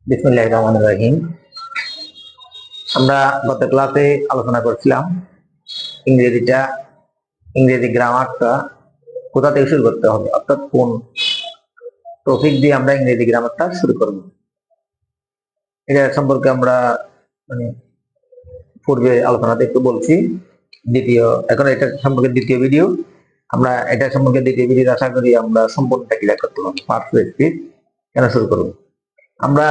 বিসমিল্লাহির রহমানির রহিম। আমরা গত ক্লাসে আলোচনা করছিলাম ইংরেজি গ্রামারটা কোথা থেকে শুরু করতে হবে, অর্থাৎ কোন টপিক দিয়ে আমরা ইংরেজি গ্রামারটা শুরু করব। এটা সম্পর্কে আমরা মানে পূর্বে আলোচনাতে একটু বলছি। এখন এটা সম্পর্কে দ্বিতীয় ভিডিও। আমরা এটা সম্পর্কে দ্বিতীয় ভিডিও আশা করি আমরা সম্পূর্ণটা ক্লিয়ার করতে পারবো। পারফেক্ট কেন শুরু করব? আমরা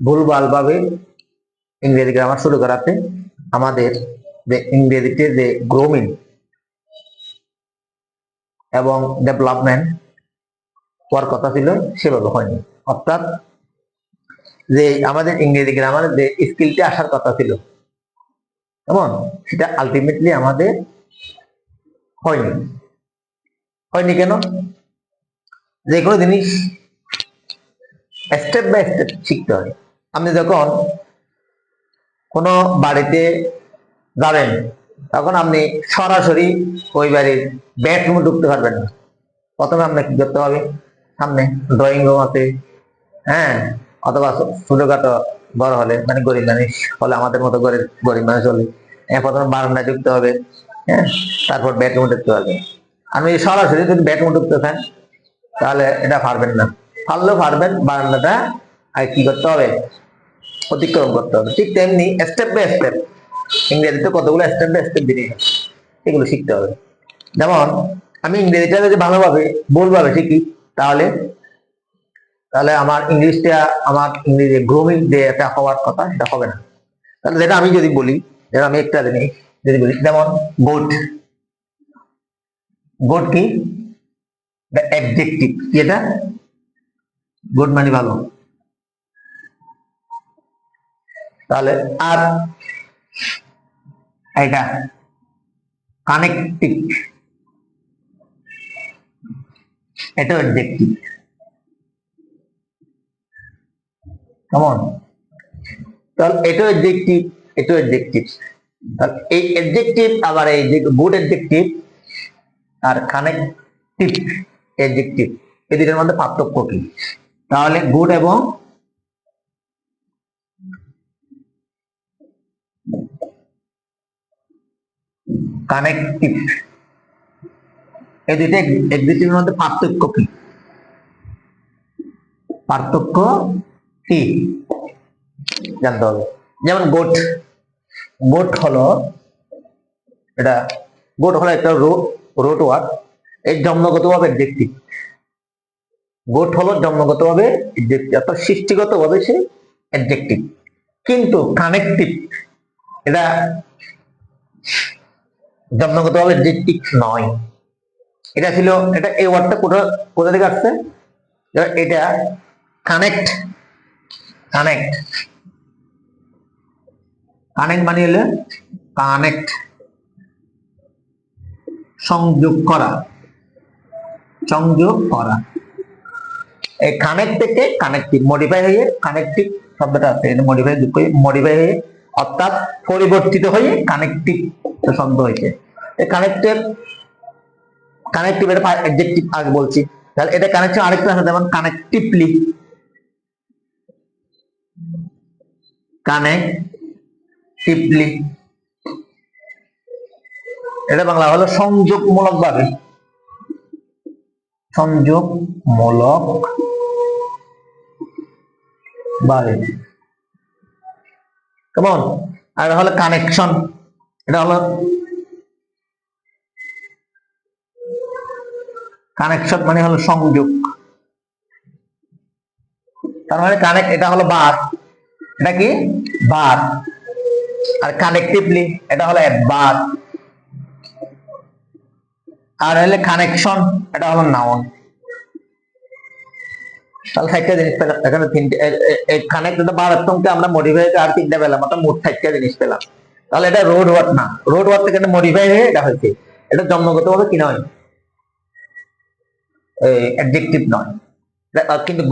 ভুলভাল ভাবে ইংরেজি গ্রামার শুরু করাতে আমাদের যে ইংরেজিতে যে গ্রোমিং এবং ডেভেলপমেন্ট হওয়ার কথা ছিল সেভাবে হয়নি। অর্থাৎ যে আমাদের ইংরেজি গ্রামারের যে স্কিলটা আসার কথা ছিল কেমন, সেটা আলটিমেটলি আমাদের হয়নি কেন? যে কোনো জিনিস স্টেপ বাই স্টেপ শিখতে হয়। আপনি যখন কোনো বাড়িতে যাবেন তখন আপনি সরাসরি ওই বাড়ির বেডরুমে ঢুকতে পারবেন না। প্রথমে আপনাকে কি করতে হবে? সামনে ড্রয়িং রুম আছে, হ্যাঁ, অথবা ছোটখাটো ঘর হলে, মানে গরিব মানুষ হলে, আমাদের মতো গরিব মানুষ হলে প্রথমে বারান্দায় ঢুকতে হবে, হ্যাঁ, তারপর বেডরুমে ঢুকতে হবে। আপনি সরাসরি যদি বেডরুমে ঢুকতে চান তাহলে এটা পারবেন না। পারলেও পারবেন, বারান্দাটা আর কি করতে হবে? অতিক্রম করতে হবে। ঠিক তেমনি স্টেপ বাই স্টেপ ইংরেজিতে কতগুলো স্টেপ বাই স্টেপ জিনিস আছে, এগুলো শিখতে হবে। যেমন আমি ইংরেজিটা যদি ভালোভাবে ভুলভাবে শিখি তাহলে আমার ইংরেজি গ্রোমিং যে এটা হওয়ার কথা সেটা হবে না। তাহলে যেটা আমি যদি বলি, যেটা আমি একটা জিনিস যদি বলি, যেমন গুড কি? অ্যাডজেক্টিভ। কি এটা? গুড মানে ভালো। তাহলে আর এটা কানেক্টিভ, এটা অ্যাডজেক্টিভ। কেমন? তাহলে এটা অ্যাডজেক্টিভ। তাহলে এই অ্যাডজেক্টিভ আবার এই যে গুড অ্যাডজেক্টিভ আর কানেক্টিভ অ্যাডজেক্টিভ, এই দুটোর মধ্যে পার্থক্য কি? তাহলে গুড এবং কানেক্টিভ এই দুটো অ্যাডজেক্টিভের মধ্যে পার্থক্য কি জানতে হবে। যেমন গোট হলো একটা রোট ওয়ার্ড। এই জন্মগতভাবে অ্যাডজেক্টিভ। গোট হলো জন্মগতভাবে অ্যাডজেক্টিভ, অর্থাৎ সৃষ্টিগতভাবে সে অ্যাডজেক্টিভ। কিন্তু কানেক্টিভ এটা জন্মগতভাবে অ্যাডজেক্টিভ নয়। এটা এই ওয়ার্ডটা কোথা থেকে আসছে? এটা কানেক্ট মানে হলো কানেক্ট, সংযোগ করা। এই কানেক্ট থেকে কানেক্টিভ মডিফাই হয়ে কানেক্টিভ শব্দটা আছে, এটা মডিফাই হয়ে অর্থাৎ পরিবর্তিত হয়ে কানেক্টিভ শব্দ হয়েছে। এই কানেক্টিভ এটা অ্যাডজেক্টিভ আগে বলছি। তাহলে এটা কানেকশন আরেকটা আছে, যেমন কানেক্টিভলি। এটা বাংলা হলো সংযোগমূলক ভাবে। কেমন? আর হলো কানেকশন। এটা হলো কানেকশন মানে হলো সংযোগ। তার মানে কানেক্ট এটা হলো বার, এটা কি বার। আর কানেক্টিভলি এটা হলো বার। আর হলে কানেকশন এটা হলো নাউন। তাহলে চারটা জিনিস পেলাম এখানে, তিনটে। কানেক্ট এটা বার অর্থকে আমরা মডিফাই আর তিনটা পেলাম, অর্থাৎ মোট চারটা জিনিস পেলাম। তাহলে এটা রোড ওয়ার্ড না, রোড ওয়ার্ড থেকে মডিফাই হয়ে এটা হয়েছে। এটা জন্মগতভাবে কি নয়, অ্যাডজেক্টিভ নয়। কিন্তু